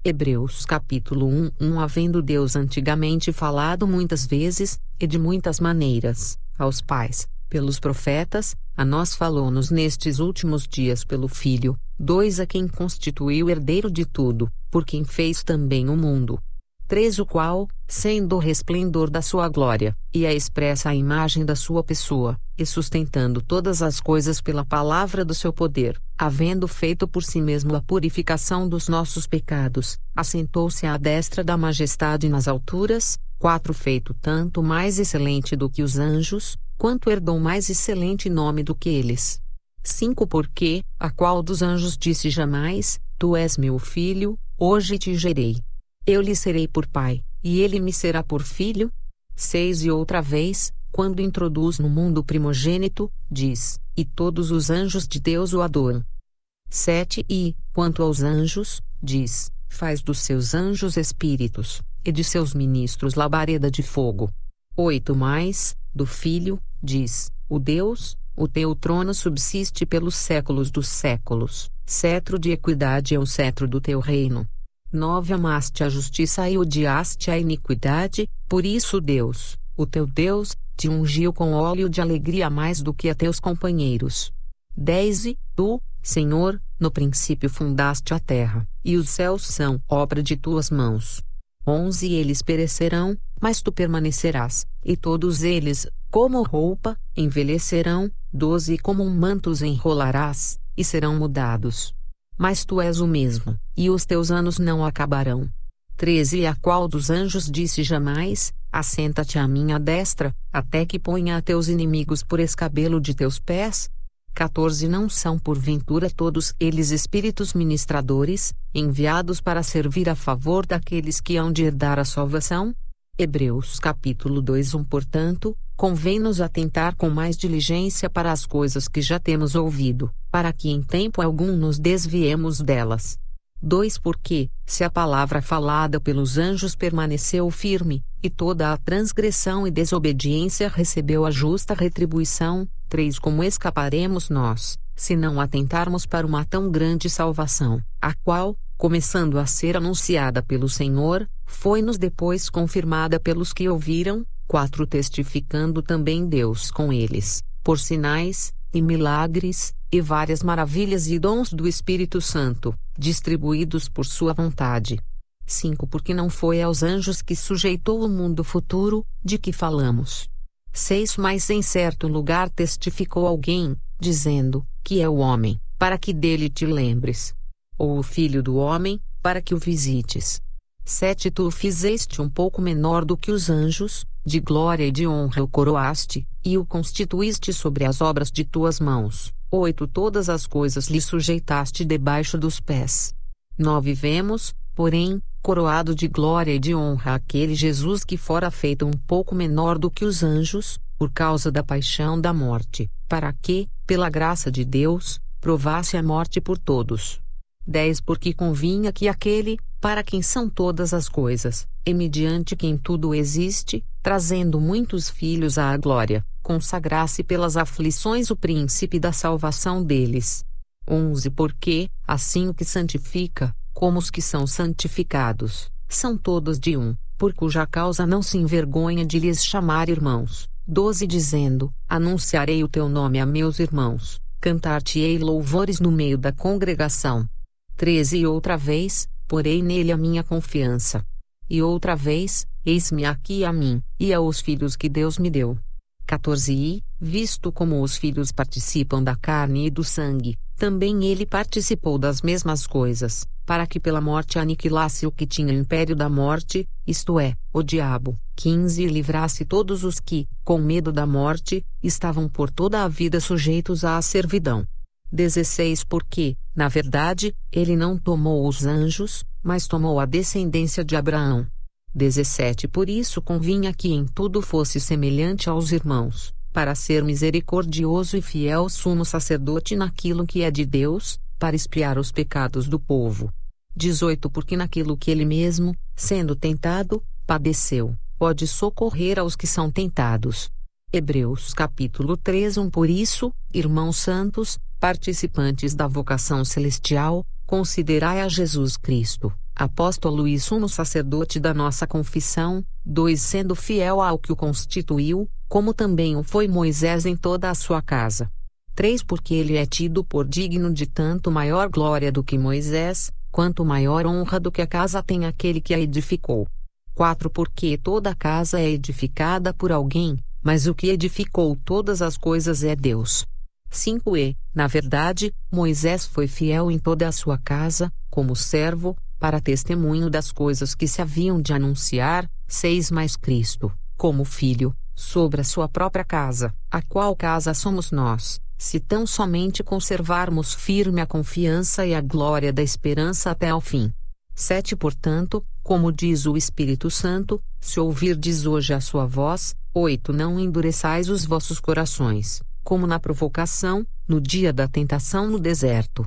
Hebreus capítulo 1 Havendo Deus antigamente falado muitas vezes, e de muitas maneiras, aos pais, pelos profetas, a nós falou-nos nestes últimos dias pelo Filho, 2 a quem constituiu herdeiro de tudo, por quem fez também o mundo. 3 O qual, sendo o resplendor da sua glória, e a expressa imagem da sua pessoa, e sustentando todas as coisas pela palavra do seu poder, havendo feito por si mesmo a purificação dos nossos pecados, assentou-se à destra da majestade nas alturas. 4 Feito tanto mais excelente do que os anjos, quanto herdou mais excelente nome do que eles. 5 Porque, a qual dos anjos disse jamais, Tu és meu filho, hoje te gerei. Eu lhe serei por pai, e ele me será por filho. 6 E outra vez, quando introduz no mundo o primogênito, diz, e todos os anjos de Deus o adoram. 7 E, quanto aos anjos, diz, faz dos seus anjos espíritos, e de seus ministros labareda de fogo. 8 Mais, do Filho, diz, o Deus, o teu trono subsiste pelos séculos dos séculos, cetro de equidade é o cetro do teu reino. 9 Amaste a justiça e odiaste a iniquidade, por isso Deus, o teu Deus, te ungiu com óleo de alegria mais do que a teus companheiros. 10 E, tu, Senhor, no princípio fundaste a terra, e os céus são obra de tuas mãos. 11 Eles perecerão, mas tu permanecerás, e todos eles, como roupa, envelhecerão. 12 Como um manto os enrolarás, e serão mudados. Mas tu és o mesmo, e os teus anos não acabarão. 13 E a qual dos anjos disse jamais, assenta-te à minha destra, até que ponha a teus inimigos por escabelo de teus pés? 14 Não são porventura todos eles espíritos ministradores, enviados para servir a favor daqueles que hão de herdar a salvação? Hebreus capítulo 2 Portanto, convém-nos atentar com mais diligência para as coisas que já temos ouvido, para que em tempo algum nos desviemos delas. 2 Porque, se a palavra falada pelos anjos permaneceu firme, e toda a transgressão e desobediência recebeu a justa retribuição. 3 Como escaparemos nós, se não atentarmos para uma tão grande salvação, a qual, começando a ser anunciada pelo Senhor, foi-nos depois confirmada pelos que ouviram. 4 Testificando também Deus com eles, por sinais, e milagres, e várias maravilhas e dons do Espírito Santo, distribuídos por sua vontade. 5 Porque não foi aos anjos que sujeitou o mundo futuro, de que falamos. 6 Mas em certo lugar testificou alguém, dizendo, que é o homem, para que dele te lembres. Ou o filho do homem, para que o visites. 7 Tu o fizeste um pouco menor do que os anjos, de glória e de honra o coroaste, e o constituíste sobre as obras de tuas mãos. 8 Todas as coisas lhe sujeitaste debaixo dos pés. 9 Vemos, porém, coroado de glória e de honra aquele Jesus que fora feito um pouco menor do que os anjos, por causa da paixão da morte, para que, pela graça de Deus, provasse a morte por todos. 10 Porque convinha que aquele, para quem são todas as coisas, e mediante quem tudo existe, trazendo muitos filhos à glória, consagrasse pelas aflições o príncipe da salvação deles. 11 Porque, assim o que santifica, como os que são santificados, são todos de um, por cuja causa não se envergonha de lhes chamar irmãos. 12 Dizendo, anunciarei o teu nome a meus irmãos, cantar-te-ei louvores no meio da congregação. 13 E outra vez, porei nele a minha confiança. E outra vez, eis-me aqui a mim, e aos filhos que Deus me deu. 14 E, visto como os filhos participam da carne e do sangue, também ele participou das mesmas coisas, para que pela morte aniquilasse o que tinha império da morte, isto é, o diabo. 15 E livrasse todos os que, com medo da morte, estavam por toda a vida sujeitos à servidão. 16 Porque, na verdade, ele não tomou os anjos, mas tomou a descendência de Abraão. 17 Por isso convinha que em tudo fosse semelhante aos irmãos, para ser misericordioso e fiel sumo sacerdote naquilo que é de Deus, para expiar os pecados do povo. 18 Porque naquilo que ele mesmo, sendo tentado, padeceu, pode socorrer aos que são tentados. Hebreus capítulo 3 Por isso, irmãos santos, participantes da vocação celestial, considerai a Jesus Cristo, apóstolo e sumo sacerdote da nossa confissão. 2 Sendo fiel ao que o constituiu, como também o foi Moisés em toda a sua casa. 3 Porque ele é tido por digno de tanto maior glória do que Moisés, quanto maior honra do que a casa tem aquele que a edificou. 4 Porque toda a casa é edificada por alguém, mas o que edificou todas as coisas é Deus. 5 Na verdade, Moisés foi fiel em toda a sua casa, como servo, para testemunho das coisas que se haviam de anunciar. 6 Mas Cristo, como filho, sobre a sua própria casa, a qual casa somos nós, se tão somente conservarmos firme a confiança e a glória da esperança até ao fim. 7 Portanto, como diz o Espírito Santo, se ouvirdes hoje a sua voz. 8 Não endureçais os vossos corações, como na provocação, no dia da tentação no deserto.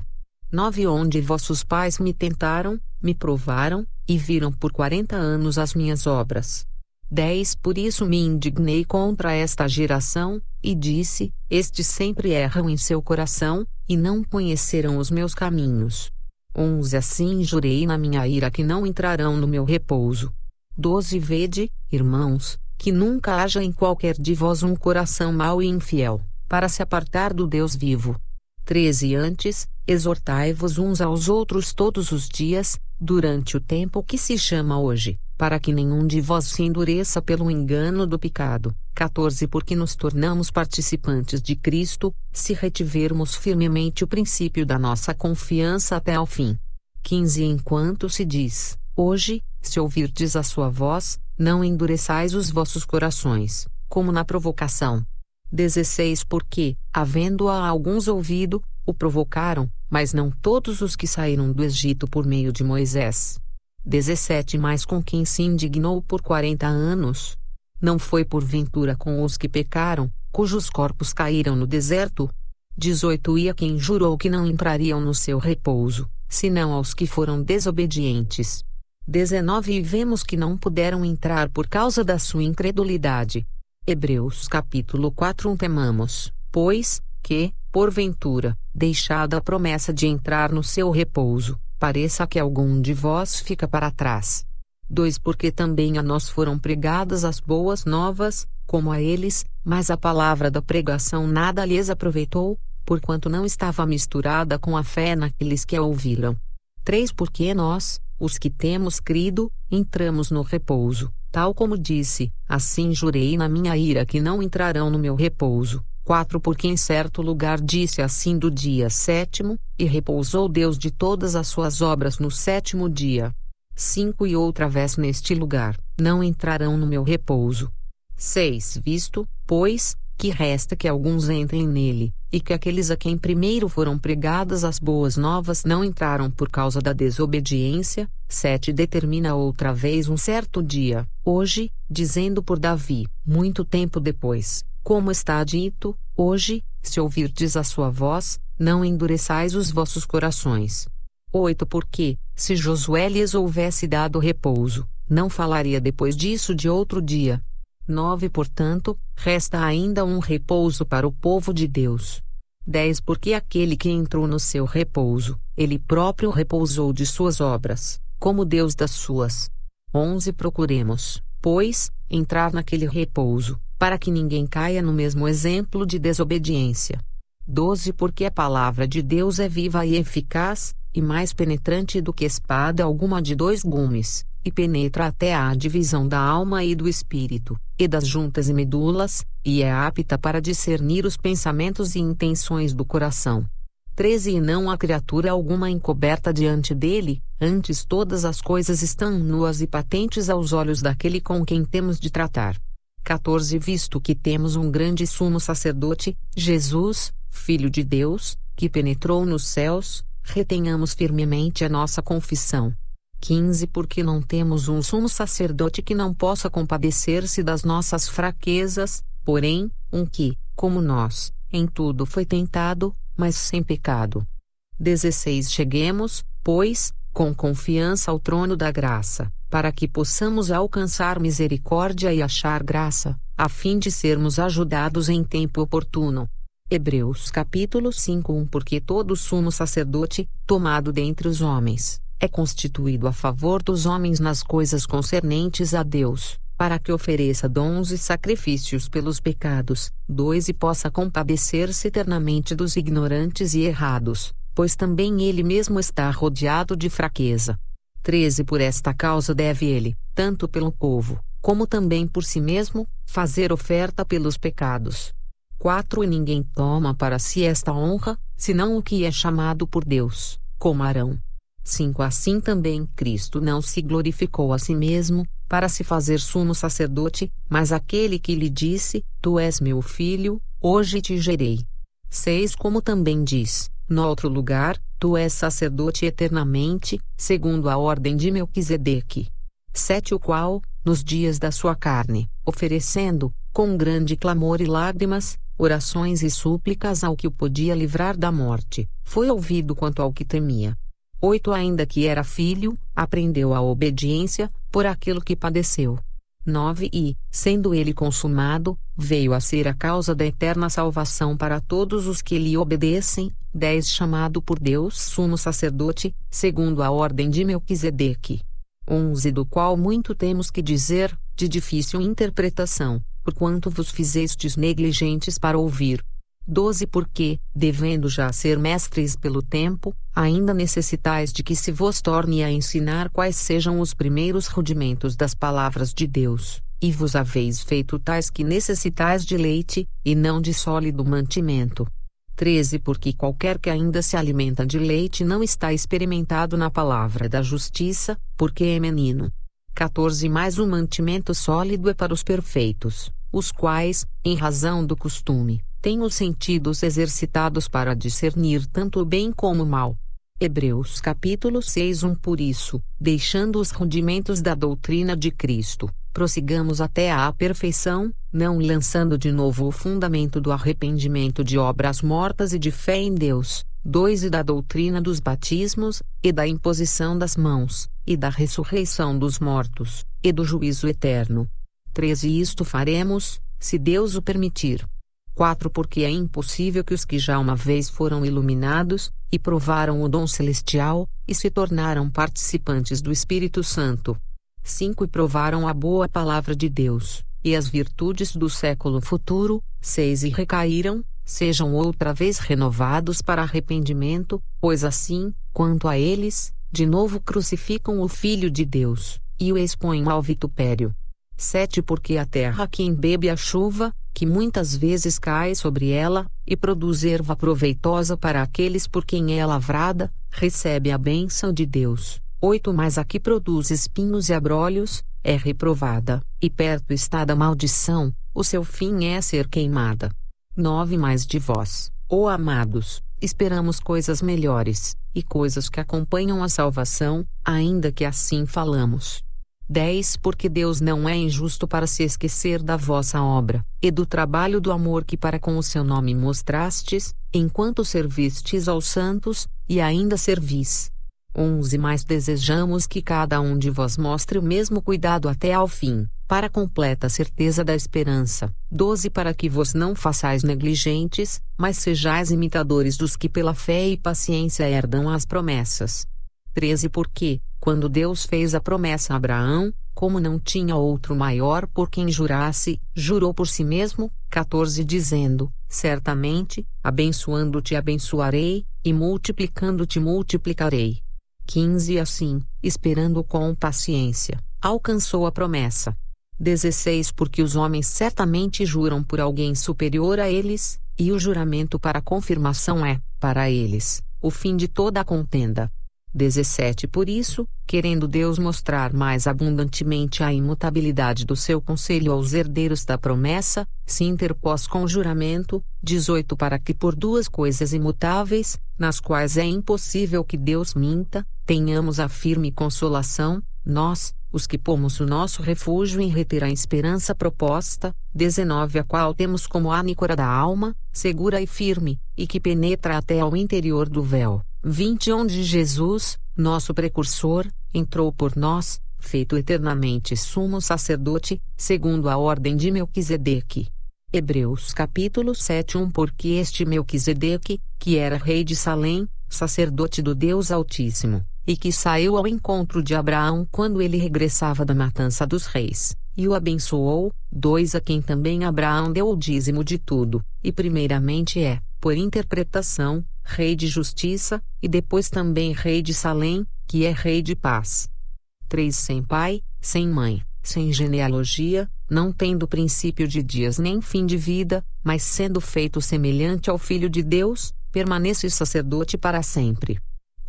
9 Onde vossos pais me tentaram, me provaram, e viram por 40 anos as minhas obras. 10 Por isso me indignei contra esta geração, e disse: estes sempre erram em seu coração, e não conheceram os meus caminhos. 11 Assim jurei na minha ira que não entrarão no meu repouso. 12 Vede, irmãos, que nunca haja em qualquer de vós um coração mau e infiel, para se apartar do Deus vivo. 13 Antes, exortai-vos uns aos outros todos os dias, durante o tempo que se chama hoje, para que nenhum de vós se endureça pelo engano do pecado. 14 Porque nos tornamos participantes de Cristo, se retivermos firmemente o princípio da nossa confiança até ao fim. 15 Enquanto se diz, hoje, se ouvirdes a sua voz, não endureçais os vossos corações, como na provocação. 16 Porque, havendo-a alguns ouvido, o provocaram, mas não todos os que saíram do Egito por meio de Moisés. 17 Mas com quem se indignou por 40 anos? Não foi porventura com os que pecaram, cujos corpos caíram no deserto? 18 E a quem jurou que não entrariam no seu repouso, senão aos que foram desobedientes. 19 E vemos que não puderam entrar por causa da sua incredulidade. Hebreus capítulo 4 Temamos, pois, que, porventura, deixada a promessa de entrar no seu repouso, pareça que algum de vós fica para trás. 2 Porque também a nós foram pregadas as boas novas, como a eles, mas a palavra da pregação nada lhes aproveitou, porquanto não estava misturada com a fé naqueles que a ouviram. 3 Porque nós, os que temos crido, entramos no repouso, tal como disse, assim jurei na minha ira que não entrarão no meu repouso. 4 Porque em certo lugar disse assim do dia 7º, e repousou Deus de todas as suas obras no 7º dia. 5 E outra vez neste lugar, não entrarão no meu repouso. 6 Visto, pois, que resta que alguns entrem nele, e que aqueles a quem primeiro foram pregadas as boas novas não entraram por causa da desobediência. 7 Determina outra vez um certo dia, hoje, dizendo por Davi, muito tempo depois, como está dito, hoje, se ouvirdes a sua voz, não endureçais os vossos corações. 8 Porque, se Josué lhes houvesse dado repouso, não falaria depois disso de outro dia. 9 Portanto, resta ainda um repouso para o povo de Deus. 10 Porque aquele que entrou no seu repouso, ele próprio repousou de suas obras, como Deus das suas. 11 Procuremos, pois, entrar naquele repouso, para que ninguém caia no mesmo exemplo de desobediência. 12 Porque a palavra de Deus é viva e eficaz, e mais penetrante do que espada alguma de 2 gumes, e penetra até à divisão da alma e do espírito, e das juntas e medulas, e é apta para discernir os pensamentos e intenções do coração. 13 E não há criatura alguma encoberta diante dele, antes todas as coisas estão nuas e patentes aos olhos daquele com quem temos de tratar. 14 Visto que temos um grande sumo sacerdote, Jesus, Filho de Deus, que penetrou nos céus, retenhamos firmemente a nossa confissão. 15 Porque não temos um sumo sacerdote que não possa compadecer-se das nossas fraquezas, porém, um que, como nós, em tudo foi tentado, mas sem pecado. 16 Cheguemos, pois, com confiança ao trono da graça, para que possamos alcançar misericórdia e achar graça, a fim de sermos ajudados em tempo oportuno. Hebreus capítulo 5 Porque todo sumo sacerdote, tomado dentre os homens, é constituído a favor dos homens nas coisas concernentes a Deus, para que ofereça dons e sacrifícios pelos pecados. 2 E possa compadecer-se eternamente dos ignorantes e errados, pois também ele mesmo está rodeado de fraqueza. 3 Por esta causa deve ele, tanto pelo povo, como também por si mesmo, fazer oferta pelos pecados. 4 E ninguém toma para si esta honra, senão o que é chamado por Deus, como Arão. 5 Assim também Cristo não se glorificou a si mesmo, para se fazer sumo sacerdote, mas aquele que lhe disse: Tu és meu filho, hoje te gerei. 6 Como também diz, no outro lugar: Tu és sacerdote eternamente, segundo a ordem de Melquisedeque. 7 O qual, nos dias da sua carne, oferecendo, com grande clamor e lágrimas, orações e súplicas ao que o podia livrar da morte, foi ouvido quanto ao que temia. 8 Ainda que era filho, aprendeu a obediência, por aquilo que padeceu. 9 E, sendo ele consumado, veio a ser a causa da eterna salvação para todos os que lhe obedecem. 10 Chamado por Deus sumo sacerdote, segundo a ordem de Melquisedeque. 11 Do qual muito temos que dizer, de difícil interpretação, porquanto vos fizestes negligentes para ouvir. 12 Porque, devendo já ser mestres pelo tempo, ainda necessitais de que se vos torne a ensinar quais sejam os primeiros rudimentos das palavras de Deus, e vos haveis feito tais que necessitais de leite, e não de sólido mantimento. 13 Porque qualquer que ainda se alimenta de leite não está experimentado na palavra da justiça, porque é menino. 14 Mas o mantimento sólido é para os perfeitos, os quais, em razão do costume, têm os sentidos exercitados para discernir tanto o bem como o mal. Hebreus capítulo 6 Por isso, deixando os rudimentos da doutrina de Cristo, prossigamos até à perfeição, não lançando de novo o fundamento do arrependimento de obras mortas e de fé em Deus. 2 E da doutrina dos batismos, e da imposição das mãos, e da ressurreição dos mortos, e do juízo eterno. 3 E isto faremos, se Deus o permitir. 4 Porque é impossível que os que já uma vez foram iluminados, e provaram o dom celestial, e se tornaram participantes do Espírito Santo. 5 E provaram a boa palavra de Deus, e as virtudes do século futuro. 6 E recaíram, sejam outra vez renovados para arrependimento, pois assim, quanto a eles, de novo crucificam o Filho de Deus, e o expõem ao vitupério. 7 Porque a terra que embebe a chuva, que muitas vezes cai sobre ela, e produz erva proveitosa para aqueles por quem é lavrada, recebe a bênção de Deus. 8 Mas a que produz espinhos e abrolhos, é reprovada, e perto está da maldição, o seu fim é ser queimada. 9 Mas de vós, ó amados, esperamos coisas melhores, e coisas que acompanham a salvação, ainda que assim falamos. 10 Porque Deus não é injusto para se esquecer da vossa obra, e do trabalho do amor que para com o seu nome mostrastes, enquanto servistes aos santos, e ainda servis. 11 Mas desejamos que cada um de vós mostre o mesmo cuidado até ao fim, para a completa certeza da esperança. 12 Para que vos não façais negligentes, mas sejais imitadores dos que pela fé e paciência herdam as promessas. 13 Porque, quando Deus fez a promessa a Abraão, como não tinha outro maior por quem jurasse, jurou por si mesmo. 14 Dizendo: Certamente, abençoando-te abençoarei, e multiplicando-te multiplicarei. 15 Assim, esperando com paciência, alcançou a promessa. 16 Porque os homens certamente juram por alguém superior a eles, e o juramento para confirmação é, para eles, o fim de toda a contenda. 17 Por isso, querendo Deus mostrar mais abundantemente a imutabilidade do seu conselho aos herdeiros da promessa, se interpôs com juramento. 18 Para que por duas coisas imutáveis, nas quais é impossível que Deus minta, tenhamos a firme consolação, nós, os que pomos o nosso refúgio em reter a esperança proposta. 19 A qual temos como âncora da alma, segura e firme, e que penetra até ao interior do véu. 20 Onde Jesus, nosso precursor, entrou por nós, feito eternamente sumo sacerdote, segundo a ordem de Melquisedeque. Hebreus capítulo 7 Porque este Melquisedeque, que era rei de Salém, sacerdote do Deus Altíssimo, e que saiu ao encontro de Abraão quando ele regressava da matança dos reis, e o abençoou. 2 A quem também Abraão deu o dízimo de tudo, e primeiramente por interpretação, rei de justiça, e depois também rei de Salém, que é rei de paz. 3 Sem pai, sem mãe, sem genealogia, não tendo princípio de dias nem fim de vida, mas sendo feito semelhante ao Filho de Deus, permanece sacerdote para sempre.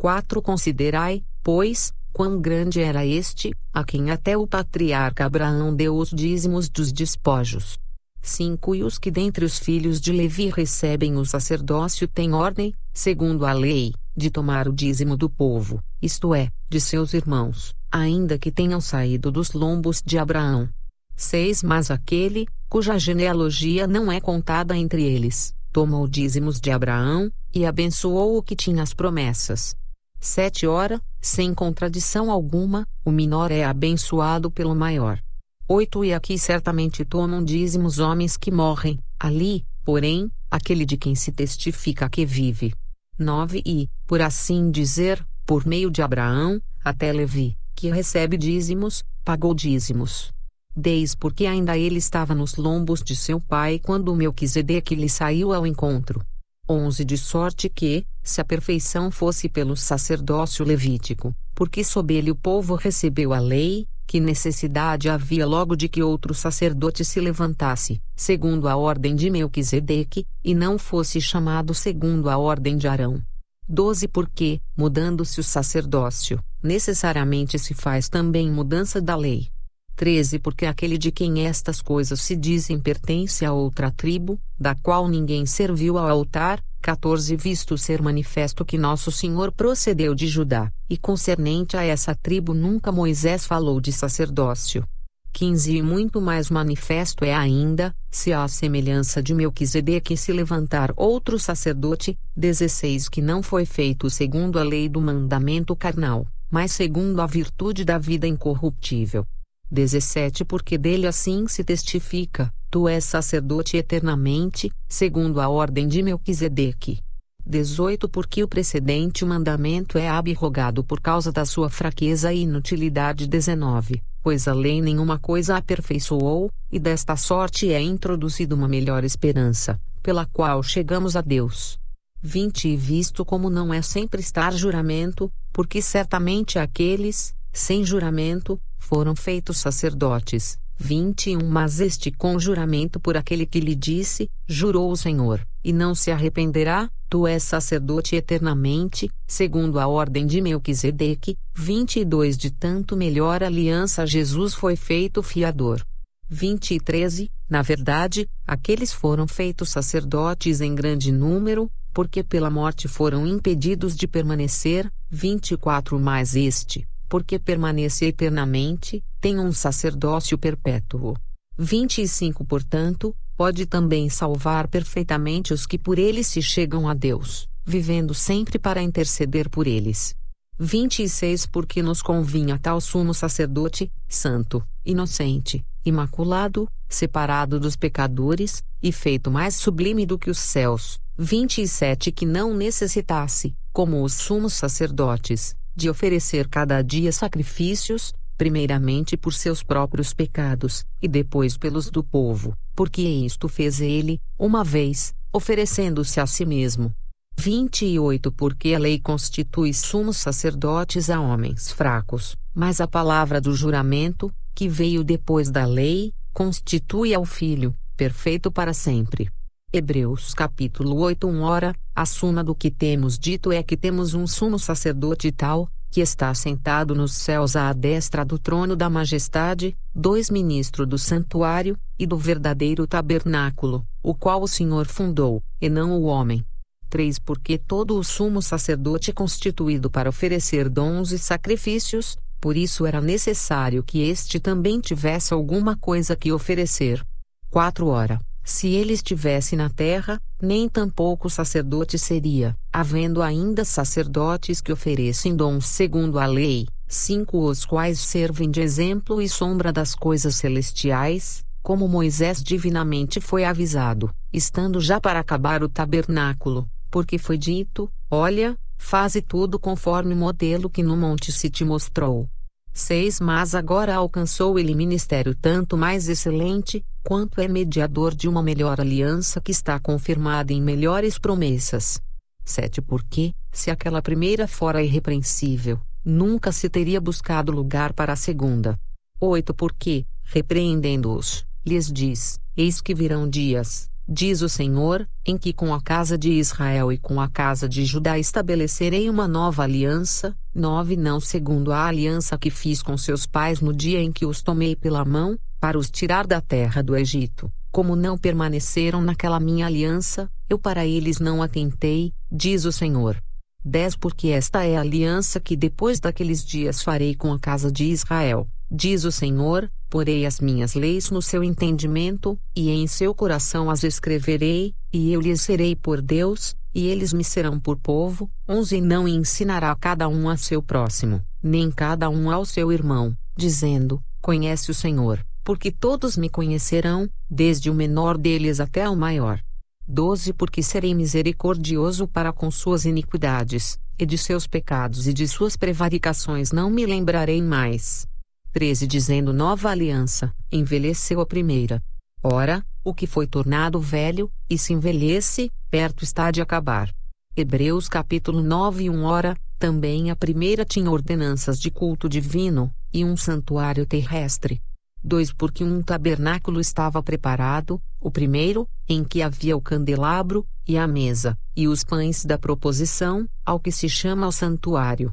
4 Considerai, pois, quão grande era este, a quem até o patriarca Abraão deu os dízimos dos despojos. 5 E os que dentre os filhos de Levi recebem o sacerdócio têm ordem, segundo a lei, de tomar o dízimo do povo, isto é, de seus irmãos, ainda que tenham saído dos lombos de Abraão. 6 Mas aquele, cuja genealogia não é contada entre eles, toma o dízimos de Abraão, e abençoou o que tinha as promessas. 7 Ora, sem contradição alguma, o menor é abençoado pelo maior. 8 E aqui certamente tomam dízimos homens que morrem, ali, porém, aquele de quem se testifica que vive. 9 E, por assim dizer, por meio de Abraão, até Levi, que recebe dízimos, pagou dízimos. 10 Porque ainda ele estava nos lombos de seu pai quando Melquisedeque lhe saiu ao encontro. 11 De sorte que, se a perfeição fosse pelo sacerdócio levítico, porque sob ele o povo recebeu a lei, que necessidade havia logo de que outro sacerdote se levantasse, segundo a ordem de Melquisedeque, e não fosse chamado segundo a ordem de Arão. 12 Porque, mudando-se o sacerdócio, necessariamente se faz também mudança da lei. 13 Porque aquele de quem estas coisas se dizem pertence a outra tribo, da qual ninguém serviu ao altar. 14 Visto ser manifesto que nosso Senhor procedeu de Judá, e concernente a essa tribo nunca Moisés falou de sacerdócio. 15 E muito mais manifesto é ainda, se à semelhança de Melquisedeque se levantar outro sacerdote. 16 Que não foi feito segundo a lei do mandamento carnal, mas segundo a virtude da vida incorruptível. 17 Porque dele assim se testifica, tu és sacerdote eternamente, segundo a ordem de Melquisedeque. 18 Porque o precedente mandamento é abrogado por causa da sua fraqueza e inutilidade. 19 Pois a lei nenhuma coisa aperfeiçoou, e desta sorte é introduzida uma melhor esperança, pela qual chegamos a Deus. 20 E visto como não é sempre estar juramento, porque certamente aqueles, sem juramento, foram feitos sacerdotes. 21 Mas este com juramento por aquele que lhe disse, jurou o Senhor, e não se arrependerá, tu és sacerdote eternamente, segundo a ordem de Melquisedeque. 22 De tanto melhor aliança Jesus foi feito fiador. 23 Na verdade, aqueles foram feitos sacerdotes em grande número, porque pela morte foram impedidos de permanecer. 24 Mas este, porque permanece eternamente, tem um sacerdócio perpétuo. 25 Portanto, pode também salvar perfeitamente os que por ele se chegam a Deus, vivendo sempre para interceder por eles. 26 Porque nos convinha tal sumo sacerdote, santo, inocente, imaculado, separado dos pecadores, e feito mais sublime do que os céus. 27 Que não necessitasse, como os sumos sacerdotes, de oferecer cada dia sacrifícios, primeiramente por seus próprios pecados, e depois pelos do povo, porque isto fez ele, uma vez, oferecendo-se a si mesmo. 28 Porque a lei constitui sumos sacerdotes a homens fracos, mas a palavra do juramento, que veio depois da lei, constitui ao Filho, perfeito para sempre. Hebreus capítulo 8 Ora, a suma do que temos dito é que temos um sumo sacerdote tal, que está sentado nos céus à destra do trono da majestade. 2 Ministro do santuário, e do verdadeiro tabernáculo, o qual o Senhor fundou, e não o homem. 3 Porque todo o sumo sacerdote é constituído para oferecer dons e sacrifícios, por isso era necessário que este também tivesse alguma coisa que oferecer. 4 Ora, se ele estivesse na terra, nem tampouco sacerdote seria, havendo ainda sacerdotes que oferecem dons segundo a lei, 5 Os quais servem de exemplo e sombra das coisas celestiais, como Moisés divinamente foi avisado, estando já para acabar o tabernáculo, porque foi dito, olha, faze tudo conforme o modelo que no monte se te mostrou. 6 Mas agora alcançou ele ministério tanto mais excelente, quanto é mediador de uma melhor aliança que está confirmada em melhores promessas. 7 Porque, se aquela primeira fora irrepreensível, nunca se teria buscado lugar para a segunda. 8 Porque, repreendendo-os, lhes diz: Eis que virão dias, diz o Senhor, em que com a casa de Israel e com a casa de Judá estabelecerei uma nova aliança. 9 Não segundo a aliança que fiz com seus pais no dia em que os tomei pela mão, para os tirar da terra do Egito, como não permaneceram naquela minha aliança, eu para eles não atentei, diz o Senhor. 10 Porque esta é a aliança que depois daqueles dias farei com a casa de Israel, diz o Senhor, porei as minhas leis no seu entendimento, e em seu coração as escreverei, e eu lhes serei por Deus, e eles me serão por povo. 11 Não ensinará cada um a seu próximo, nem cada um ao seu irmão, dizendo: Conhece o Senhor, porque todos me conhecerão, desde o menor deles até o maior. 12 Porque serei misericordioso para com suas iniquidades, e de seus pecados e de suas prevaricações não me lembrarei mais. 13 Dizendo nova aliança, envelheceu a primeira. Ora, o que foi tornado velho, e se envelhece, perto está de acabar. Hebreus capítulo 9 Ora, também a primeira tinha ordenanças de culto divino, e um santuário terrestre. 2 Porque um tabernáculo estava preparado, o primeiro, em que havia o candelabro, e a mesa, e os pães da proposição, ao que se chama o santuário.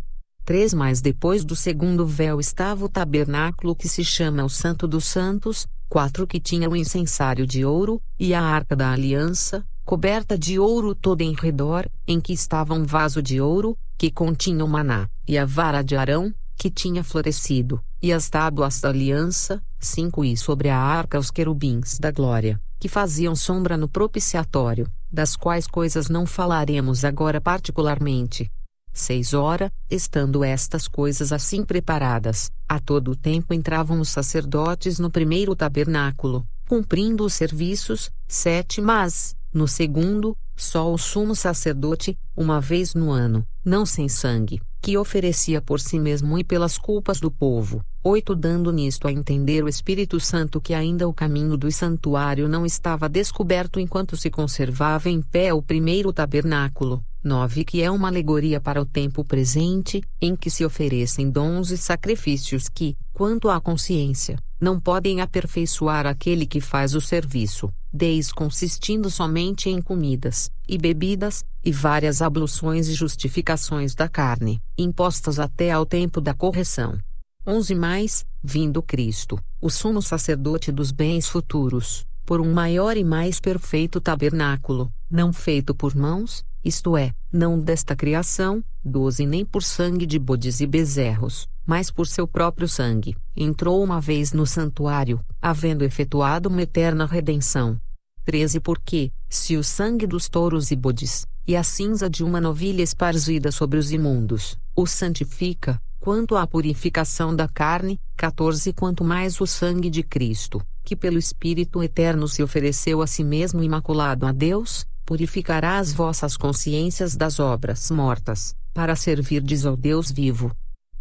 3 Mas depois do segundo véu estava o tabernáculo que se chama o Santo dos Santos. 4 Que tinha o incensário de ouro, e a arca da aliança, coberta de ouro toda em redor, em que estava um vaso de ouro, que continha o maná, e a vara de Arão, que tinha florescido, e as tábuas da aliança. 5 E sobre a arca os querubins da glória, que faziam sombra no propiciatório, das quais coisas não falaremos agora particularmente. 6 Ora, estando estas coisas assim preparadas, a todo o tempo entravam os sacerdotes no primeiro tabernáculo, cumprindo os serviços. 7 Mas, no segundo, só o sumo sacerdote, uma vez no ano, não sem sangue, que oferecia por si mesmo e pelas culpas do povo. 8 Dando nisto a entender o Espírito Santo que ainda o caminho do santuário não estava descoberto enquanto se conservava em pé o primeiro tabernáculo. 9 Que é uma alegoria para o tempo presente, em que se oferecem dons e sacrifícios que, quanto à consciência, não podem aperfeiçoar aquele que faz o serviço. 10 Consistindo somente em comidas, e bebidas, e várias abluções e justificações da carne, impostas até ao tempo da correção. 11 Mais, vindo Cristo, o sumo sacerdote dos bens futuros, por um maior e mais perfeito tabernáculo, não feito por mãos, isto é, não desta criação. 12 Nem por sangue de bodes e bezerros, mas por seu próprio sangue, entrou uma vez no santuário, havendo efetuado uma eterna redenção. 13 Porque, se o sangue dos touros e bodes, e a cinza de uma novilha esparzida sobre os imundos, os santifica, quanto à purificação da carne. 14 Quanto mais o sangue de Cristo, que pelo Espírito Eterno se ofereceu a si mesmo imaculado a Deus, purificará as vossas consciências das obras mortas, para servirdes ao Deus vivo.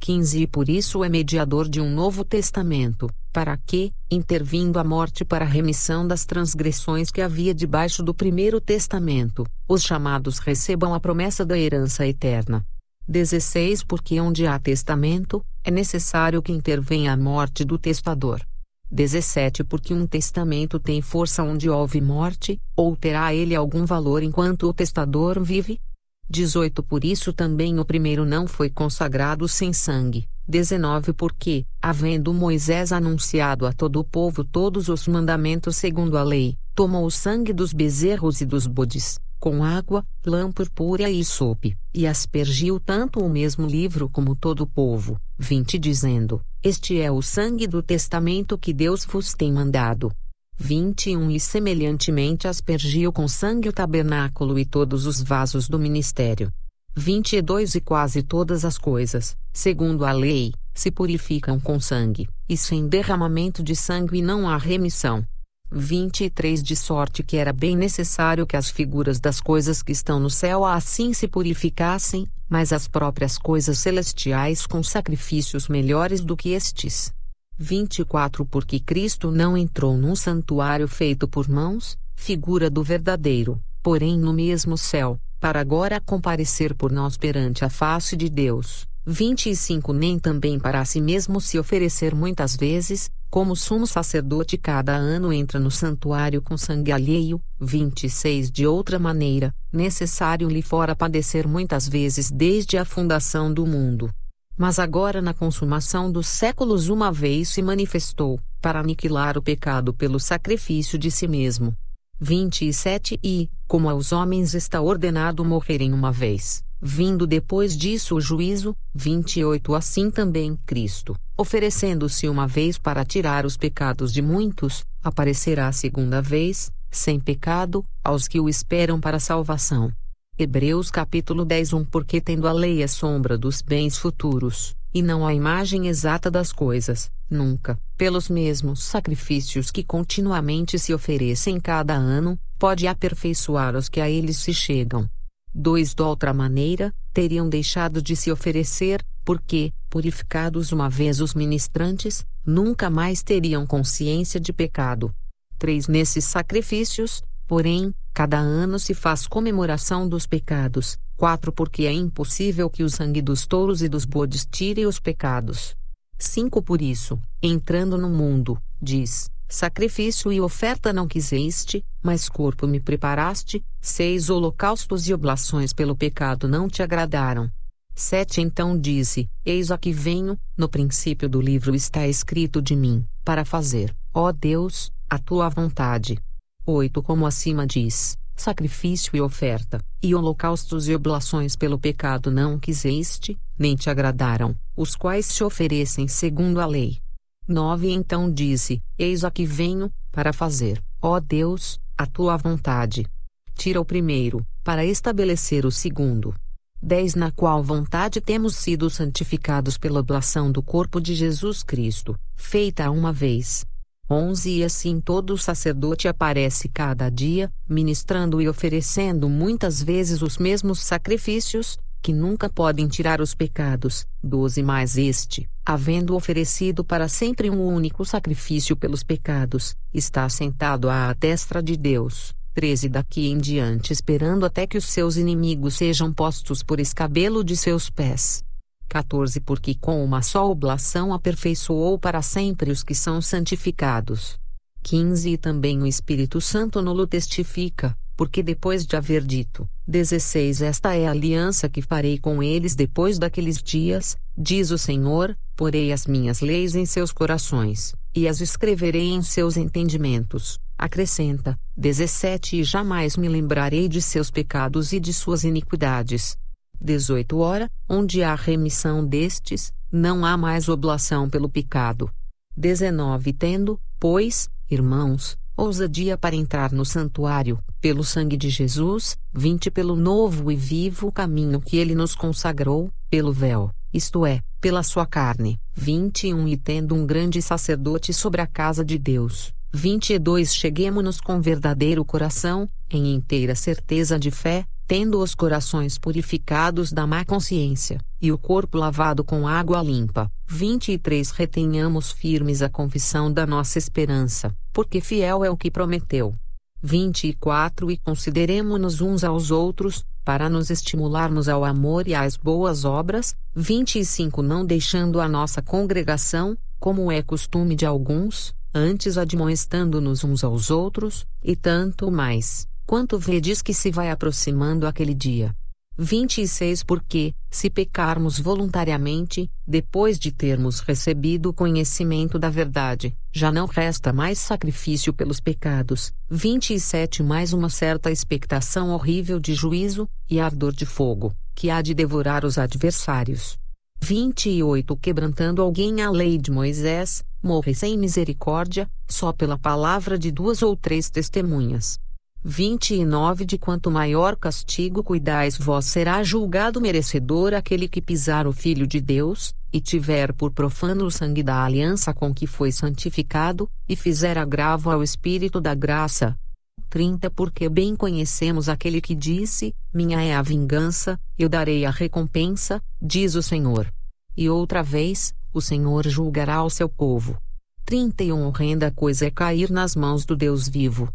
15 E por isso é mediador de um novo testamento, para que, intervindo a morte para a remissão das transgressões que havia debaixo do primeiro testamento, os chamados recebam a promessa da herança eterna. 16 Porque onde há testamento, é necessário que intervenha a morte do testador. 17 Porque um testamento tem força onde houve morte, ou terá ele algum valor enquanto o testador vive? 18 Por isso também o primeiro não foi consagrado sem sangue. 19 Porque, havendo Moisés anunciado a todo o povo todos os mandamentos segundo a lei, tomou o sangue dos bezerros e dos bodes, com água, lã purpúrea e sope, e aspergiu tanto o mesmo livro como todo o povo. 20 Dizendo: Este é o sangue do testamento que Deus vos tem mandado. 21 E semelhantemente aspergiu com sangue o tabernáculo e todos os vasos do ministério. 22 E quase todas as coisas, segundo a lei, se purificam com sangue, e sem derramamento de sangue não há remissão. 23 De sorte que era bem necessário que as figuras das coisas que estão no céu assim se purificassem, mas as próprias coisas celestiais com sacrifícios melhores do que estes. 24 Porque Cristo não entrou num santuário feito por mãos, figura do verdadeiro, porém no mesmo céu, para agora comparecer por nós perante a face de Deus. 25 Nem também para si mesmo se oferecer muitas vezes, como sumo sacerdote cada ano entra no santuário com sangue alheio. 26 De outra maneira, necessário lhe fora padecer muitas vezes desde a fundação do mundo. Mas agora na consumação dos séculos uma vez se manifestou, para aniquilar o pecado pelo sacrifício de si mesmo. 27 E, como aos homens está ordenado morrerem uma vez, vindo depois disso o juízo. 28 Assim também Cristo, oferecendo-se uma vez para tirar os pecados de muitos, aparecerá a segunda vez, sem pecado, aos que o esperam para a salvação. Hebreus capítulo 10 Porque tendo a lei a sombra dos bens futuros, e não a imagem exata das coisas, nunca, pelos mesmos sacrifícios que continuamente se oferecem cada ano, pode aperfeiçoar os que a eles se chegam. 2 De outra maneira, teriam deixado de se oferecer, porque, purificados uma vez os ministrantes, nunca mais teriam consciência de pecado. 3 Nesses sacrifícios, porém, cada ano se faz comemoração dos pecados. 4 Porque é impossível que o sangue dos touros e dos bodes tire os pecados. 5 Por isso, entrando no mundo, diz, sacrifício e oferta não quiseste, mas corpo me preparaste. 6 Holocaustos e oblações pelo pecado não te agradaram. 7 Então disse, eis aqui venho, no princípio do livro está escrito de mim, para fazer, ó Deus, a tua vontade. 8 Como acima diz, sacrifício e oferta, e holocaustos e oblações pelo pecado não quiseste, nem te agradaram, os quais se oferecem segundo a lei. 9 Então disse, eis aqui venho, para fazer, ó Deus, a tua vontade. Tira o primeiro, para estabelecer o segundo. 10 Na qual vontade temos sido santificados pela oblação do corpo de Jesus Cristo, feita uma vez. 11 E assim todo sacerdote aparece cada dia, ministrando e oferecendo muitas vezes os mesmos sacrifícios, que nunca podem tirar os pecados. 12 Mas este, havendo oferecido para sempre um único sacrifício pelos pecados, está assentado à destra de Deus. 13 Daqui em diante esperando até que os seus inimigos sejam postos por escabelo de seus pés. 14 Porque com uma só oblação aperfeiçoou para sempre os que são santificados. 15 E também o Espírito Santo nolo testifica, porque depois de haver dito, 16 Esta é a aliança que farei com eles depois daqueles dias, diz o Senhor, porei as minhas leis em seus corações, e as escreverei em seus entendimentos. Acrescenta, 17 E jamais me lembrarei de seus pecados e de suas iniquidades. 18 Ora, onde há remissão destes, não há mais oblação pelo pecado. 19 Tendo, pois, irmãos, ousadia para entrar no santuário, pelo sangue de Jesus. 20 Pelo novo e vivo caminho que ele nos consagrou, pelo véu, isto é, pela sua carne. 21 E tendo um grande sacerdote sobre a casa de Deus. 22 Cheguemo-nos com verdadeiro coração, em inteira certeza de fé, tendo os corações purificados da má consciência, e o corpo lavado com água limpa. 23 Retenhamos firmes a confissão da nossa esperança, porque fiel é o que prometeu. 24 E consideremo-nos uns aos outros, para nos estimularmos ao amor e às boas obras. 25 Não deixando a nossa congregação, como é costume de alguns, antes admoestando-nos uns aos outros, e tanto mais, quanto vedes que se vai aproximando aquele dia. 26 Porque, se pecarmos voluntariamente, depois de termos recebido o conhecimento da verdade, já não resta mais sacrifício pelos pecados. 27 Mais uma certa expectação horrível de juízo, e ardor de fogo, que há de devorar os adversários. 28 Quebrantando alguém a lei de Moisés, morre sem misericórdia, só pela palavra de 2 ou 3 testemunhas. 29 De quanto maior castigo cuidais vós será julgado merecedor aquele que pisar o Filho de Deus, e tiver por profano o sangue da aliança com que foi santificado, e fizer agravo ao Espírito da graça. 30 Porque bem conhecemos aquele que disse: minha é a vingança, eu darei a recompensa, diz o Senhor. E outra vez, o Senhor julgará o seu povo. 31 Horrenda coisa é cair nas mãos do Deus vivo.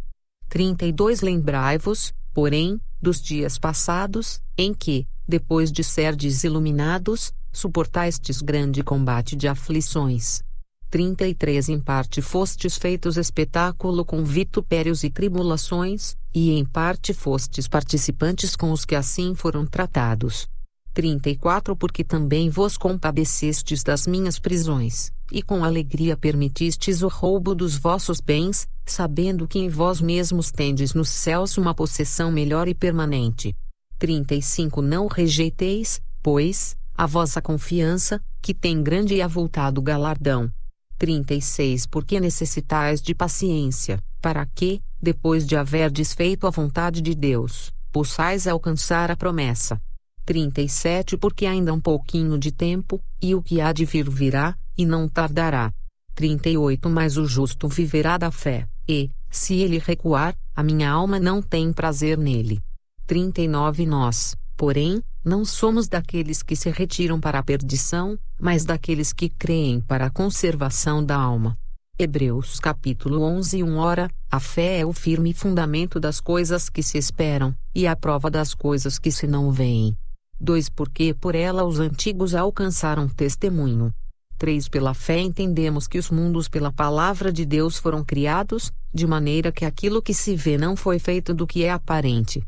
32 Lembrai-vos, porém, dos dias passados, em que, depois de serdes iluminados, suportastes grande combate de aflições. 33 Em parte fostes feitos espetáculo com vitupérios e tribulações, e em parte fostes participantes com os que assim foram tratados. 34 Porque também vos compadecestes das minhas prisões, e com alegria permitistes o roubo dos vossos bens, sabendo que em vós mesmos tendes nos céus uma possessão melhor e permanente. 35 Não rejeiteis, pois, a vossa confiança, que tem grande e avultado galardão. 36 Porque necessitais de paciência, para que, depois de haverdes feito a vontade de Deus, possais alcançar a promessa. 37 Porque ainda um pouquinho de tempo, e o que há de vir virá, e não tardará. 38 Mas o justo viverá da fé, e, se ele recuar, a minha alma não tem prazer nele. 39 Nós, porém, não somos daqueles que se retiram para a perdição, mas daqueles que creem para a conservação da alma. Hebreus capítulo 11 Ora, a fé é o firme fundamento das coisas que se esperam, e a prova das coisas que se não veem. 2 Porque por ela os antigos alcançaram testemunho. 3 Pela fé entendemos que os mundos pela palavra de Deus foram criados, de maneira que aquilo que se vê não foi feito do que é aparente.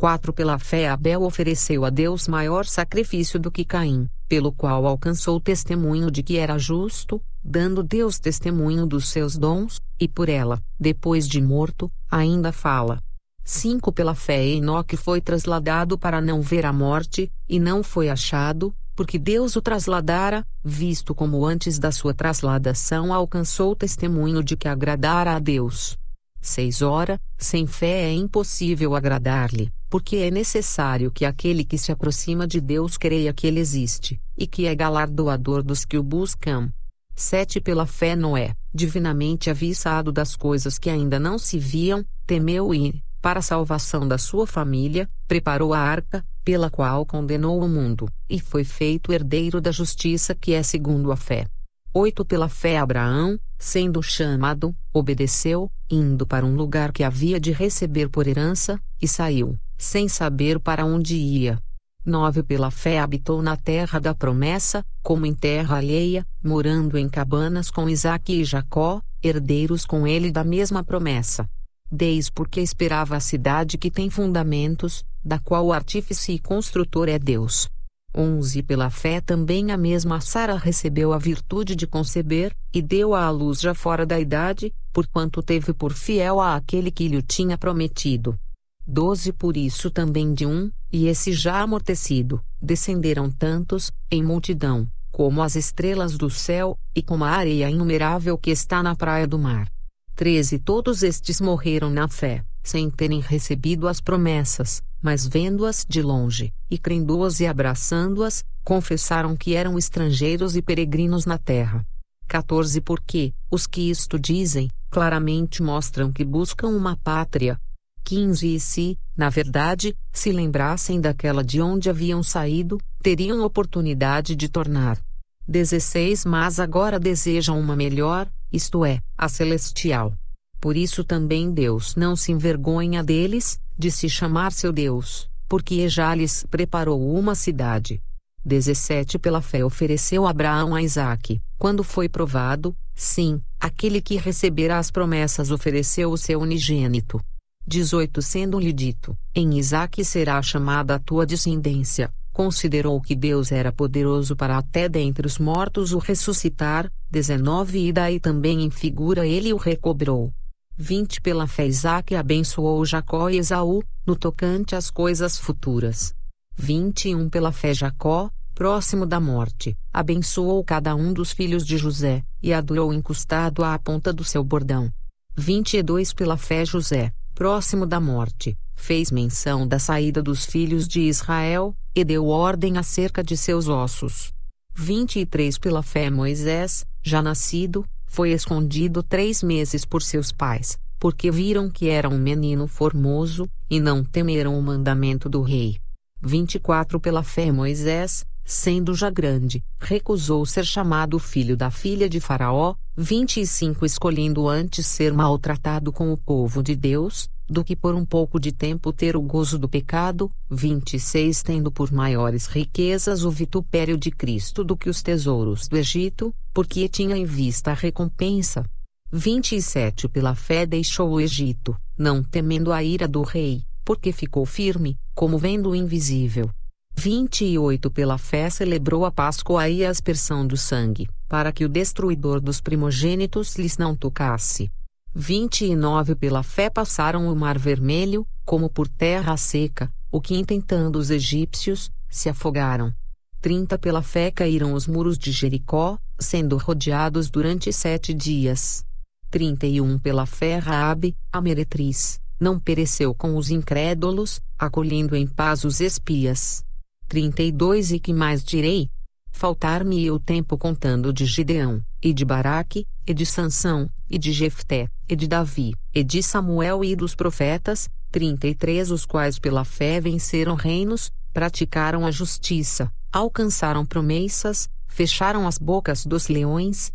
4 Pela fé Abel ofereceu a Deus maior sacrifício do que Caim, pelo qual alcançou o testemunho de que era justo, dando Deus testemunho dos seus dons, e por ela, depois de morto, ainda fala. 5 Pela fé Enoque foi trasladado para não ver a morte, e não foi achado, porque Deus o trasladara, visto como antes da sua trasladação alcançou o testemunho de que agradara a Deus. 6 Ora, sem fé é impossível agradar-lhe, porque é necessário que aquele que se aproxima de Deus creia que ele existe, e que é galardoador dos que o buscam. 7 Pela fé Noé, divinamente avisado das coisas que ainda não se viam, temeu e, para a salvação da sua família, preparou a arca, pela qual condenou o mundo, e foi feito herdeiro da justiça que é segundo a fé. 8 Pela fé Abraão, sendo chamado, obedeceu, indo para um lugar que havia de receber por herança, e saiu, sem saber para onde ia. 9 Pela fé habitou na terra da promessa, como em terra alheia, morando em cabanas com Isaque e Jacó, herdeiros com ele da mesma promessa. 10 Porque esperava a cidade que tem fundamentos, da qual o artífice e construtor é Deus. 11 Pela fé também a mesma Sara recebeu a virtude de conceber, e deu à luz já fora da idade, porquanto teve por fiel àquele que lhe tinha prometido. 12 Por isso também de um, e esse já amortecido, descenderam tantos, em multidão, como as estrelas do céu, e como a areia inumerável que está na praia do mar. 13 Todos estes morreram na fé, sem terem recebido as promessas, mas vendo-as de longe, e crendo-as e abraçando-as, confessaram que eram estrangeiros e peregrinos na terra. 14 Porque, os que isto dizem, claramente mostram que buscam uma pátria. 15 E se, na verdade, se lembrassem daquela de onde haviam saído, teriam oportunidade de tornar. 16 Mas agora desejam uma melhor, isto é, a celestial. Por isso também Deus não se envergonha deles, de se chamar seu Deus, porque já lhes preparou uma cidade. 17 Pela fé ofereceu Abraão a Isaque, quando foi provado, sim, aquele que recebera as promessas ofereceu o seu unigênito. 18 Sendo-lhe dito, em Isaque será chamada a tua descendência, considerou que Deus era poderoso para até dentre os mortos o ressuscitar. 19 E daí também em figura ele o recobrou. 20 Pela fé Isaque abençoou Jacó e Esaú, no tocante às coisas futuras. 21 Pela fé Jacó, próximo da morte, abençoou cada um dos filhos de José, e adorou encostado à ponta do seu bordão. 22 Pela fé José, próximo da morte, fez menção da saída dos filhos de Israel, e deu ordem acerca de seus ossos. 23 Pela fé Moisés, já nascido, foi escondido 3 meses por seus pais, porque viram que era um menino formoso, e não temeram o mandamento do rei. 24 Pela fé Moisés, sendo já grande, recusou ser chamado filho da filha de Faraó. 25 Escolhendo antes ser maltratado com o povo de Deus, do que por um pouco de tempo ter o gozo do pecado. 26 Tendo por maiores riquezas o vitupério de Cristo do que os tesouros do Egito, porque tinha em vista a recompensa. 27 Pela fé deixou o Egito, não temendo a ira do rei, porque ficou firme, como vendo o invisível. 28 Pela fé celebrou a Páscoa e a aspersão do sangue, para que o destruidor dos primogênitos lhes não tocasse. 29 Pela fé passaram o mar vermelho, como por terra seca, o que intentando os egípcios, se afogaram. 30 Pela fé caíram os muros de Jericó, sendo rodeados durante 7 dias. 31 Pela fé Raabe, a meretriz, não pereceu com os incrédulos, acolhendo em paz os espias. 32 E que mais direi? Faltar-me-ia o tempo contando de Gideão, e de Baraque, e de Sansão, e de Jefté, e de Davi, e de Samuel e dos profetas. 33 Os quais pela fé venceram reinos, praticaram a justiça, alcançaram promessas, fecharam as bocas dos leões.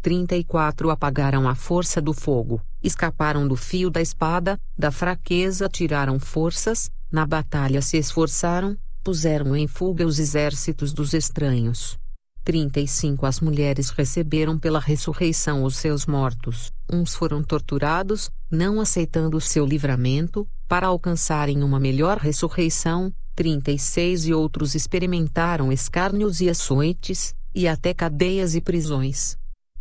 34 Apagaram a força do fogo, escaparam do fio da espada, da fraqueza tiraram forças, na batalha se esforçaram, puseram em fuga os exércitos dos estranhos. 35 As mulheres receberam pela ressurreição os seus mortos, uns foram torturados, não aceitando o seu livramento, para alcançarem uma melhor ressurreição. 36 E outros experimentaram escárnios e açoites, e até cadeias e prisões.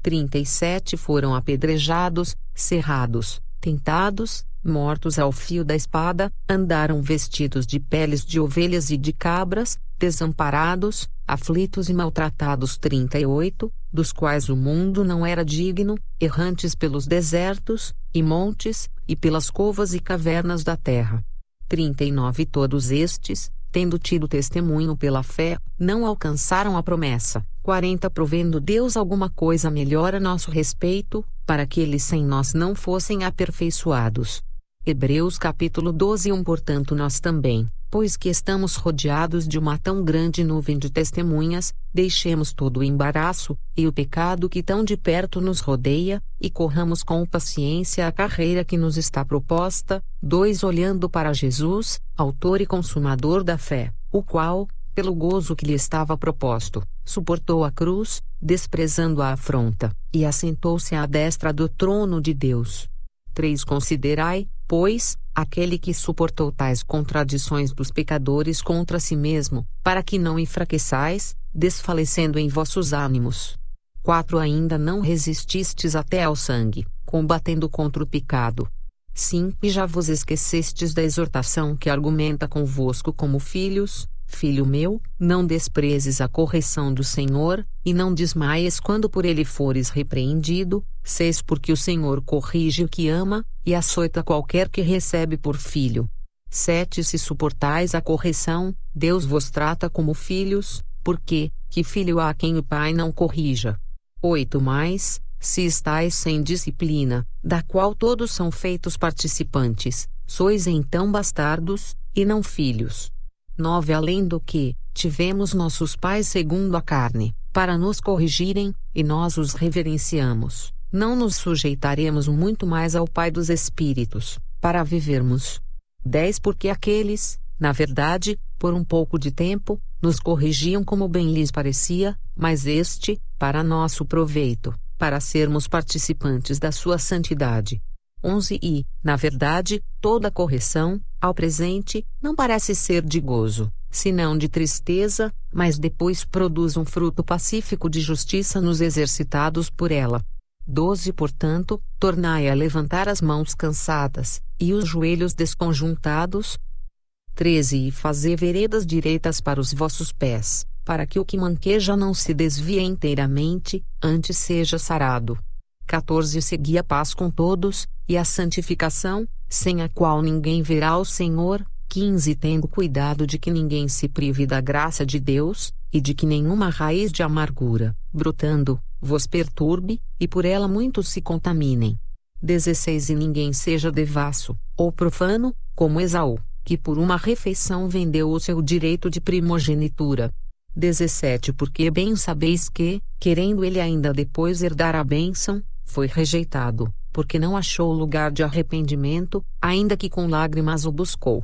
37 Foram apedrejados, cerrados, tentados, mortos ao fio da espada, andaram vestidos de peles de ovelhas e de cabras, desamparados, aflitos e maltratados. 38 Dos quais o mundo não era digno, errantes pelos desertos, e montes, e pelas covas e cavernas da terra. 39 Todos estes, tendo tido testemunho pela fé, não alcançaram a promessa. 40 Provendo Deus alguma coisa melhor a nosso respeito, para que eles sem nós não fossem aperfeiçoados. Hebreus capítulo 12 Portanto nós também, pois que estamos rodeados de uma tão grande nuvem de testemunhas, deixemos todo o embaraço, e o pecado que tão de perto nos rodeia, e corramos com paciência a carreira que nos está proposta. 2 Olhando para Jesus, autor e consumador da fé, o qual, pelo gozo que lhe estava proposto, suportou a cruz, desprezando a afronta, e assentou-se à destra do trono de Deus. 3 Considerai, pois, aquele que suportou tais contradições dos pecadores contra si mesmo, para que não enfraqueçais, desfalecendo em vossos ânimos. 4 Ainda não resististes até ao sangue, combatendo contra o pecado. 5 E já vos esquecestes da exortação que argumenta convosco como filhos. Filho meu, não desprezes a correção do Senhor, e não desmaies quando por ele fores repreendido. 6 Porque o Senhor corrige o que ama, e açoita qualquer que recebe por filho. 7 Se suportais a correção, Deus vos trata como filhos, porque, que filho há quem o pai não corrija? 8 Mas, se estais sem disciplina, da qual todos são feitos participantes, sois então bastardos, e não filhos. 9 Além do que, tivemos nossos pais segundo a carne, para nos corrigirem, e nós os reverenciamos, não nos sujeitaremos muito mais ao Pai dos Espíritos, para vivermos. 10 Porque aqueles, na verdade, por um pouco de tempo, nos corrigiam como bem lhes parecia, mas este, para nosso proveito, para sermos participantes da sua santidade. 11 E, na verdade, toda correção, ao presente, não parece ser de gozo, senão de tristeza, mas depois produz um fruto pacífico de justiça nos exercitados por ela. 12 Portanto, tornai a levantar as mãos cansadas, e os joelhos desconjuntados. 13 E fazei veredas direitas para os vossos pés, para que o que manqueja não se desvie inteiramente, antes seja sarado. 14 Segui a paz com todos, e a santificação, sem a qual ninguém verá o Senhor. 15 Tendo cuidado de que ninguém se prive da graça de Deus, e de que nenhuma raiz de amargura, brotando, vos perturbe, e por ela muitos se contaminem. 16 E ninguém seja devasso, ou profano, como Esaú, que por uma refeição vendeu o seu direito de primogenitura. 17 Porque bem sabeis que, querendo ele ainda depois herdar a bênção, foi rejeitado, porque não achou lugar de arrependimento, ainda que com lágrimas o buscou.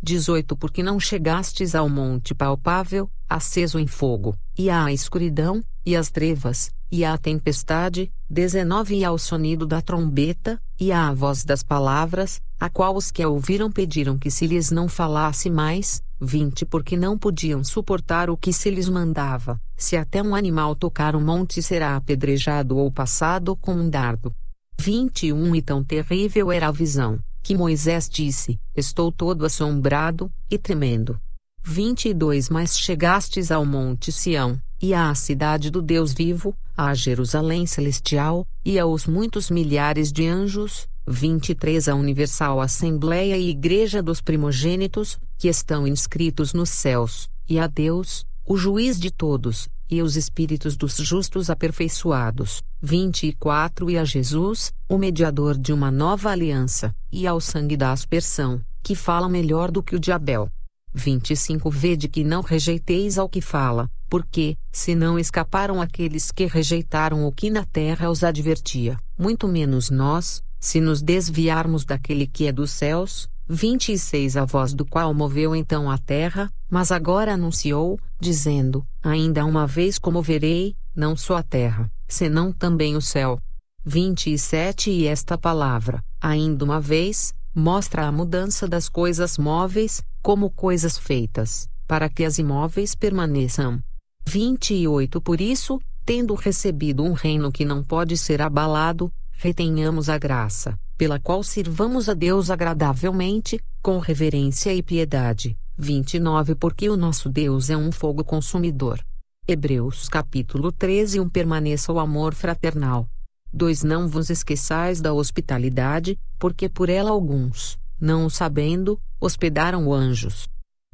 18 Porque não chegastes ao monte palpável, aceso em fogo, e à escuridão, e às trevas, e à tempestade. 19 E ao sonido da trombeta, e à voz das palavras, a qual os que a ouviram pediram que se lhes não falasse mais. 20 Porque não podiam suportar o que se lhes mandava, se até um animal tocar o monte será apedrejado ou passado com um dardo. 21 E tão terrível era a visão, que Moisés disse: estou todo assombrado, e tremendo. 22 Mas chegastes ao monte Sião, e à cidade do Deus vivo, à Jerusalém celestial, e aos muitos milhares de anjos. 23 A universal assembleia e igreja dos primogênitos, que estão inscritos nos céus, e a Deus, o juiz de todos, e os espíritos dos justos aperfeiçoados. 24 E a Jesus, o mediador de uma nova aliança, e ao sangue da aspersão, que fala melhor do que o de Abel. 25 Vede que não rejeiteis ao que fala, porque, se não escaparam aqueles que rejeitaram o que na terra os advertia, muito menos nós, se nos desviarmos daquele que é dos céus. 26 A voz do qual moveu então a terra, mas agora anunciou, dizendo: ainda uma vez comoverei, não só a terra, senão também o céu. 27 E esta palavra, ainda uma vez, mostra a mudança das coisas móveis, como coisas feitas, para que as imóveis permaneçam. 28 Por isso, tendo recebido um reino que não pode ser abalado, retenhamos a graça, pela qual sirvamos a Deus agradavelmente, com reverência e piedade. 29 Porque o nosso Deus é um fogo consumidor. Hebreus capítulo 13 Permaneça o amor fraternal. 2 Não vos esqueçais da hospitalidade, porque por ela alguns, não o sabendo, hospedaram anjos.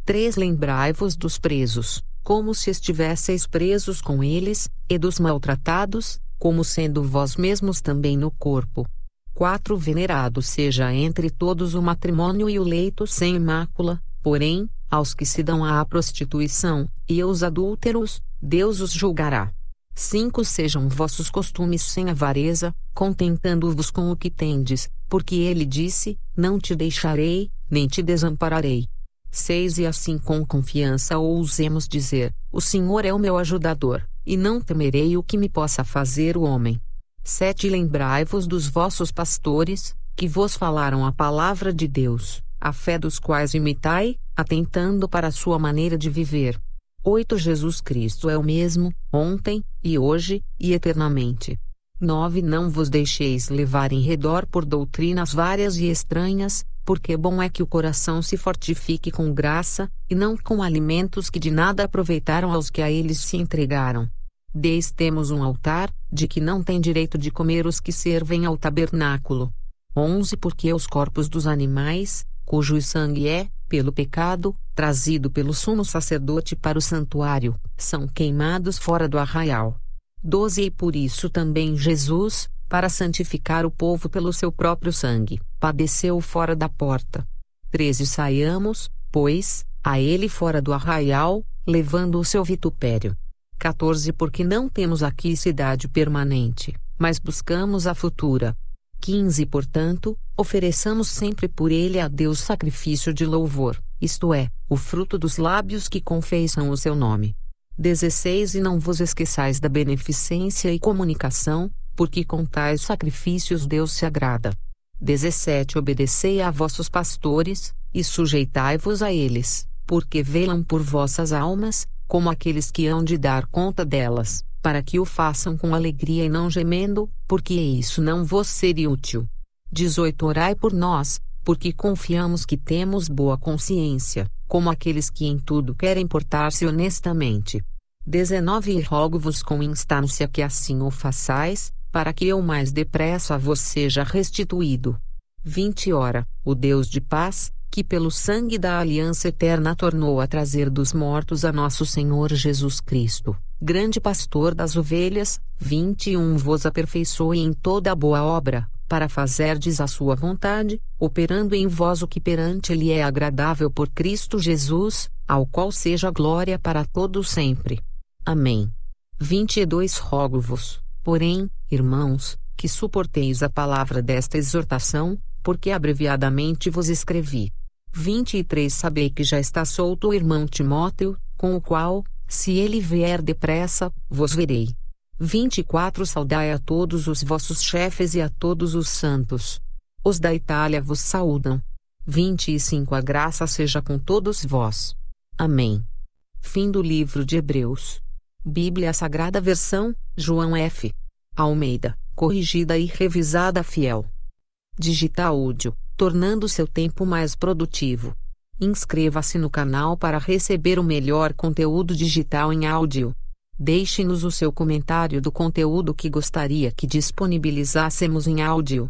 3 Lembrai-vos dos presos, como se estivesseis presos com eles, e dos maltratados, como sendo vós mesmos também no corpo. 4 Venerado seja entre todos o matrimônio e o leito sem mácula, porém, aos que se dão à prostituição, e aos adúlteros, Deus os julgará. 5 Sejam vossos costumes sem avareza, contentando-vos com o que tendes, porque ele disse: não te deixarei, nem te desampararei. 6 E assim com confiança ousemos dizer: o Senhor é o meu ajudador, e não temerei o que me possa fazer o homem. 7 Lembrai-vos dos vossos pastores, que vos falaram a palavra de Deus, a fé dos quais imitai, atentando para a sua maneira de viver. 8 Jesus Cristo é o mesmo, ontem, e hoje, e eternamente. 9 Não vos deixeis levar em redor por doutrinas várias e estranhas, porque bom é que o coração se fortifique com graça, e não com alimentos que de nada aproveitaram aos que a eles se entregaram. 10 Temos um altar, de que não tem direito de comer os que servem ao tabernáculo. 11 Porque os corpos dos animais, cujo sangue é, pelo pecado, trazido pelo sumo sacerdote para o santuário, são queimados fora do arraial. 12 E por isso também Jesus, para santificar o povo pelo seu próprio sangue, padeceu fora da porta. 13 Saiamos, pois, a ele fora do arraial, levando o seu vitupério. 14 Porque não temos aqui cidade permanente, mas buscamos a futura. 15 Portanto, ofereçamos sempre por ele a Deus sacrifício de louvor, isto é, o fruto dos lábios que confessam o seu nome. 16 E não vos esqueçais da beneficência e comunicação, porque com tais sacrifícios Deus se agrada. 17 Obedecei a vossos pastores, e sujeitai-vos a eles, porque velam por vossas almas, como aqueles que hão de dar conta delas, para que o façam com alegria e não gemendo, porque isso não vos seria útil. 18 Orai por nós, porque confiamos que temos boa consciência, como aqueles que em tudo querem portar-se honestamente. 19 E rogo-vos com instância que assim o façais, para que eu mais depressa a vos seja restituído. 20 Ora, o Deus de paz, que pelo sangue da aliança eterna tornou a trazer dos mortos a nosso Senhor Jesus Cristo, grande pastor das ovelhas, 21 Vos aperfeiçoe em toda a boa obra, para fazerdes a sua vontade, operando em vós o que perante Ele é agradável por Cristo Jesus, ao qual seja glória para todos sempre. Amém. 22 Rogo-vos, porém, irmãos, que suporteis a palavra desta exortação, porque abreviadamente vos escrevi. 23 Sabei que já está solto o irmão Timóteo, com o qual, se ele vier depressa, vos verei. 24 Saudai a todos os vossos chefes e a todos os santos. Os da Itália vos saúdam. 25 A graça seja com todos vós. Amém. Fim do livro de Hebreus. Bíblia Sagrada Versão, João F. Almeida, corrigida e revisada fiel. Digital Audio, tornando seu tempo mais produtivo. Inscreva-se no canal para receber o melhor conteúdo digital em áudio. Deixe-nos o seu comentário do conteúdo que gostaria que disponibilizássemos em áudio.